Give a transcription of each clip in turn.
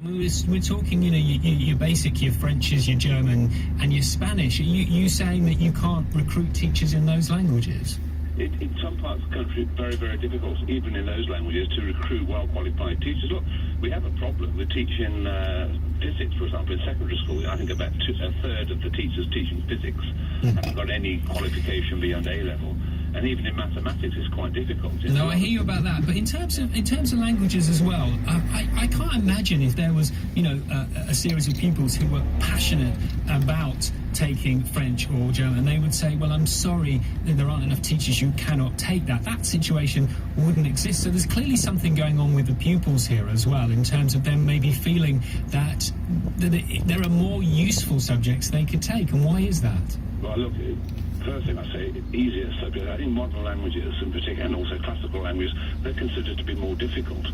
We're talking, your basic, your French is your German, and your Spanish. Are you saying that you can't recruit teachers in those languages? In some parts of the country, it's very, very difficult, even in those languages, to recruit well-qualified teachers. Look, we have a problem with teaching physics, for example, in secondary school. I think about a third of the teachers teaching physics haven't got any qualification beyond A-level. And even in mathematics, it's quite difficult. No, I hear you about that. But in terms of languages as well, I can't imagine if there was, a series of pupils who were passionate about taking French or German, they would say, well, I'm sorry that there aren't enough teachers, you cannot take that. That situation wouldn't exist. So there's clearly something going on with the pupils here as well, in terms of them maybe feeling that there are more useful subjects they could take. And why is that? Well, look, first thing I say, easier subjects. I think modern languages in particular, and also classical languages, they're considered to be more difficult.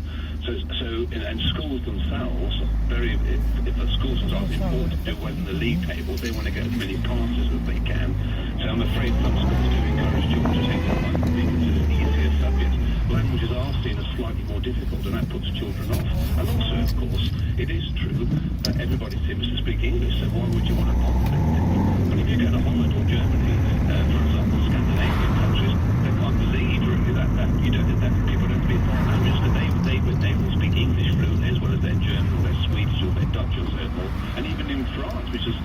And schools themselves, if the schools themselves are important to do well in the league tables, they want to get as many passes as they can. So I'm afraid some schools do encourage children to take what might be considered easier subjects. Languages are seen as slightly more difficult, and that puts children off. And also, of course, it is true that everybody seems to speak English, so why would you want to bother? But if you go to Holland or Germany, for example, Scandinavian countries, they can't believe really that people don't speak foreign languages, but they will speak English fluently as well as their German or their Swedish or their Dutch or so forth. And even in France, which is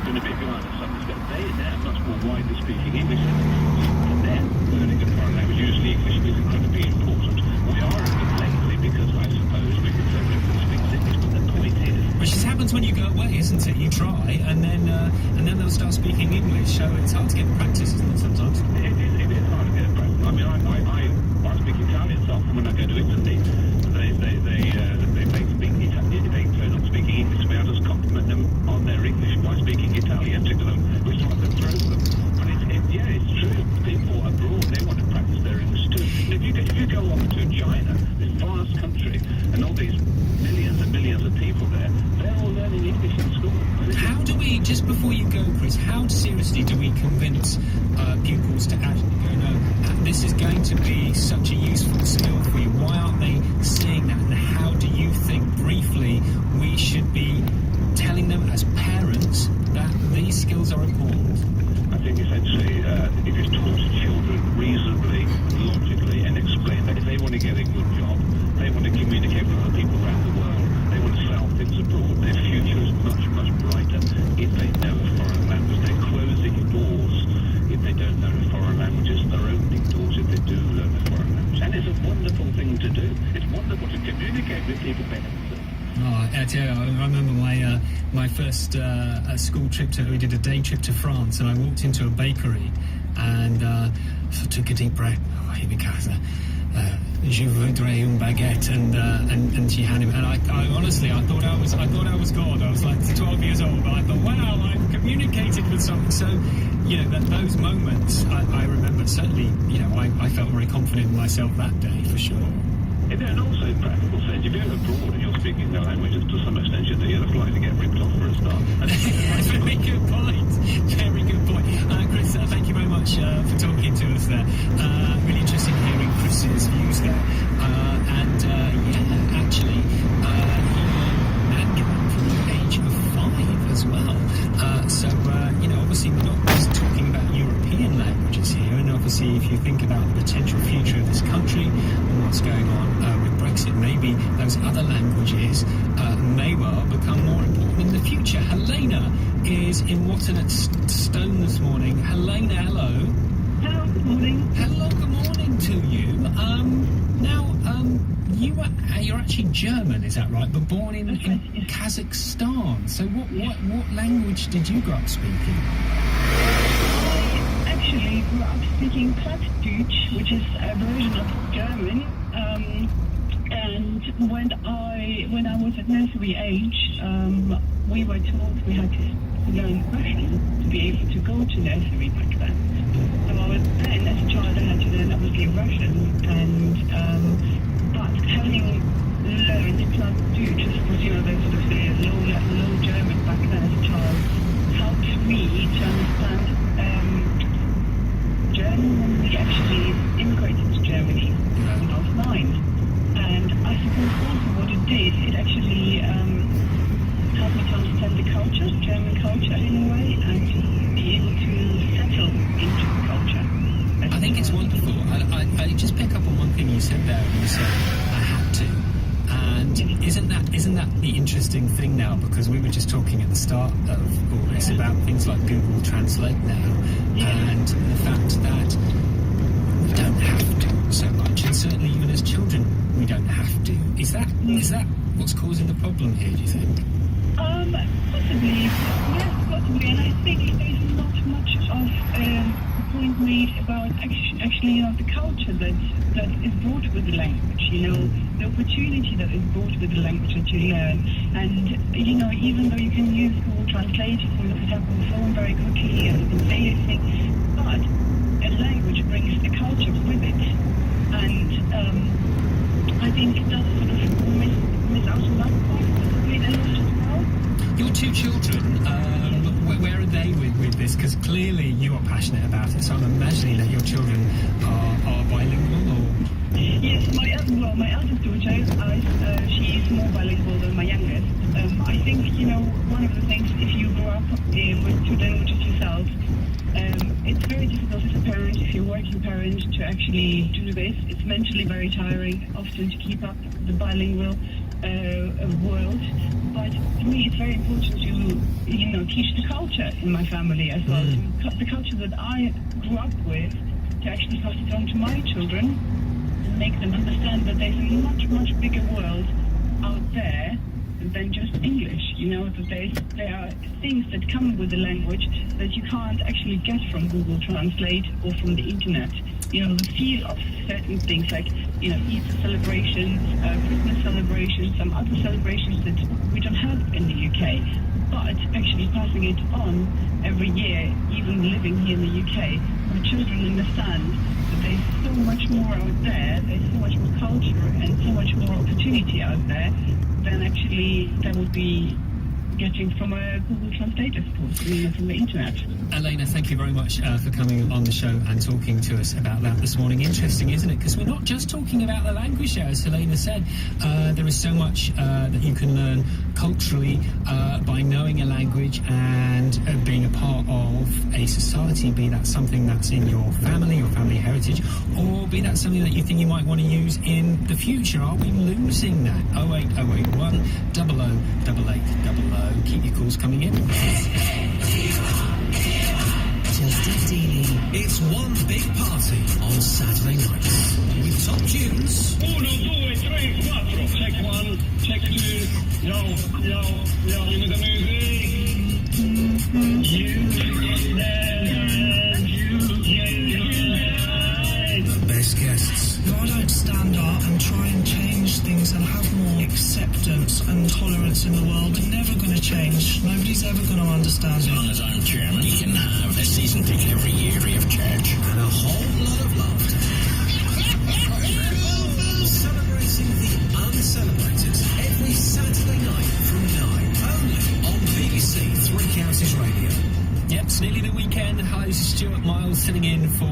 going to be behind in some respect, they're much more widely speaking English. And then learning a foreign language, usually English is incredibly important. We are a bit lazy because I suppose we can say everyone speaks English, but the point is... Which just happens when you go away, isn't it? You try, and then they'll start speaking English, so it's hard to get practice, isn't it, sometimes? It is hard to get practice. I mean, I speak Italian, so often when I go to Italy, they turn up speaking English to me. I just compliment them on their English by speaking Italian to them, which I can throw them. But it's true. People abroad, they want to practice their English too. If you go off to China, this vast country, and all these millions and millions of people there, they're all learning English in school. How do we, just before you go, Chris, how seriously do we convince pupils to actually go, no, this is going to be such a useful skill for you? Why aren't they seeing that? And how do you think, briefly, we should be telling them as parents that these skills are important? I think essentially, if you talk to children reasonably, logically, and explain that if they want to get a good job, they want to communicate with other people around the world, they want to sell things abroad, their future is much, much brighter if they know a foreign language. They're closing doors if they don't know foreign languages. They're opening doors if they do learn a foreign language. And it's a wonderful thing to do. It's wonderful to communicate with people better. Oh, I tell you, I remember my first school trip we did a day trip to France, and I walked into a bakery and so took a deep breath. Oh, here we go. Je voudrais une baguette, and she handed me, and I honestly, I thought I was God. I was like 12 years old, but I thought, wow, I've communicated with someone. So, those moments, I remember certainly, I felt very confident in myself that day, for sure. And also in practical sense, if you're abroad and you're speaking no languages, to some extent you're likely to get ripped off for a start. Very good point. Very good point. Chris, thank you very much for talking to us there. Really interesting hearing Chris's views there. Actually, he learned from the age of 5 as well. Obviously we're not just talking about European languages here, and obviously if you think about the potential future of this country and what's going on with Brexit, maybe those other languages may well become more important in the future. Helena is in Watton at Stone this morning. Helena, hello. Hello, good morning. Hello, good morning to you. You're actually German, is that right? But born in Kazakhstan. So what language did you grow up speaking? I actually grew up speaking Plattdeutsch, which is a version of German. And when I was at nursery age, we were told we had to learn Russian to be able to go to nursery back then. So then, as a child, I had to learn obviously Russian, but having learned Plattdeutsch, was the low German back then as a child, helped me to understand German when we actually immigrated to Germany when I was 9. And I suppose also what it did, it actually you said there, when you said, I had to. And isn't that the interesting thing now? Because we were just talking at the start of all this about things like Google Translate now, and the fact that we don't have to so much, and certainly even as children, we don't have to. Is that what's causing the problem here, do you think? Possibly, yes, possibly, and I think there's not much of point made about actually the culture that is brought with the language, the opportunity that is brought with the language that you learn. And, even though you can use Google Translate, you can look it up on the phone very quickly and you can say anything, but a language brings the culture with it. And I think it does sort of miss out on that point, possibly a lot as well. Your two children, where are they with this? Because clearly you are passionate about it, so I'm imagining that your children are bilingual, or... Yes, my eldest daughter, she's more bilingual than my youngest. I think, one of the things, if you grow up with two languages yourself, it's very difficult as a parent, if you're a working parent, to actually do this. It's mentally very tiring, often to keep up the bilingual world. But for me, it's very important to, teach the culture in my family as well. The culture that I grew up with, to actually pass it on to my children and make them understand that there's a much, much bigger world out there than just English. That there are things that come with the language that you can't actually get from Google Translate or from the internet. The feel of certain things like, Easter celebrations, Christmas celebrations, some other celebrations that we don't have in the UK. But actually passing it on every year, even living here in the UK, my children understand that there's so much more out there's so much more culture and so much more opportunity out there than actually that would be getting from a Google Translate, of course, from the internet. Elena, thank you very much for coming on the show and talking to us about that this morning. Interesting, isn't it? Because we're not just talking about the language there, as Elena said. There is so much that you can learn culturally by knowing a language and being a part of a society, be that something that's in your family heritage, or be that something that you think you might want to use in the future. Are we losing that? 08081 008800. Keep your calls coming in. Just a dealing. It's one big party on Saturday nights with top tunes. 1, 2, 3, 4. Check 1, check 2. Yo, with the music. You get there. The best guests. If I don't stand up and try and change things and have more acceptance and tolerance in the world, they're never going to change. Nobody's ever going to understand As long as I'm chairman, you can have a season ticket every year free of charge. And a whole lot of laughter. Celebrating the uncelebrated every Saturday night from 9. Only on BBC Three Counties Radio. Yep, it's nearly the weekend. Hi, this is Stuart Miles sitting in for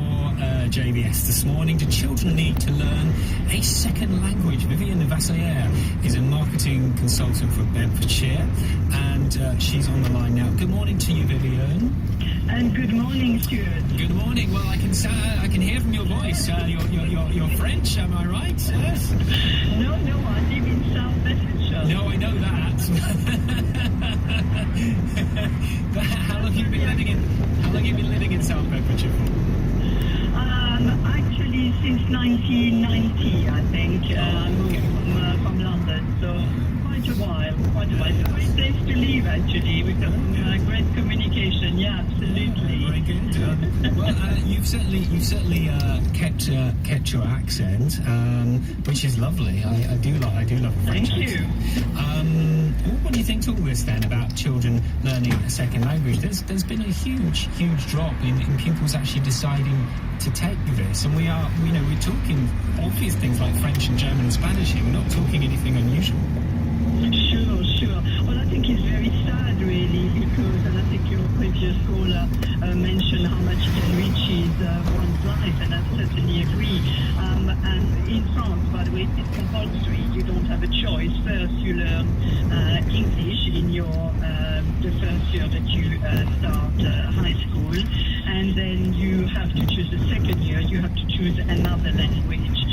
JBS this morning. Do children need to learn a second language? Vivienne Vassiliere is a marketing consultant for Bedfordshire, and she's on the line now. Good morning to you, Vivienne. And good morning, Stuart. Good morning. Well, I can hear from your voice. You're French, am I right? Yes. No, I live in South Bedfordshire. No, I know that. But how long have you been living in South Bedfordshire for? Actually, since 1990, I think. I moved from London, so quite a while. It's a great place to live, actually. We've got some great communication. Yeah, absolutely. Very good. Well, you've certainly kept your accent, which is lovely. I do love a French accent. Thank you. What do you think to all this then about children learning a second language? There's been a huge drop in pupils actually deciding to take this, and we're talking obvious things like French and German and Spanish here. We're not talking anything unusual. Sure. Well, I think it's very sad, really, because, and I think your previous caller mentioned how much it enriches one's life, and I certainly agree. And in France, by the way, it's compulsory. You don't have a choice. First, you learn English in the first year that you start high school, and then you have to choose the second year. You have to choose another language,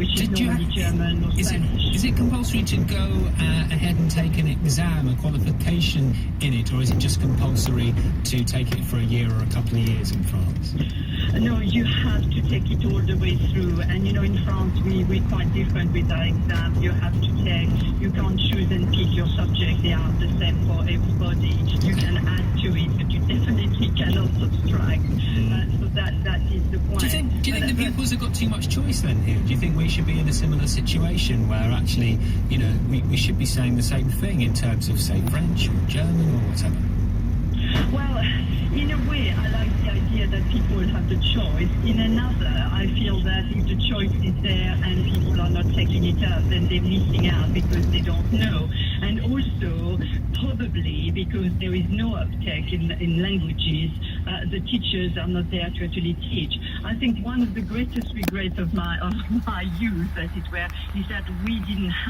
which is normally German or Spanish. Is it compulsory to go ahead and take an exam, a qualification in it, or is it just compulsory to take it for a year or a couple of years in France? No, you have to take it all the way through. And, you know, in France, we're quite different with our exams. You have to take, you can't choose and pick your subject. They are the same for everybody. You can add to it, but you definitely cannot subtract. So that is the point. Do you think the pupils have got too much choice then here? Do you think we should be in a similar situation where actually, you know, we should be saying the same thing in terms of, say, French or German or whatever? Well, in a way, I like the idea that people have the choice. In another, I feel that if the choice is there and people are not taking it up, then they're missing out because they don't know. And also, probably because there is no uptake in languages, the teachers are not there to actually teach. I think one of the greatest regrets of my youth, as it were, is that we didn't have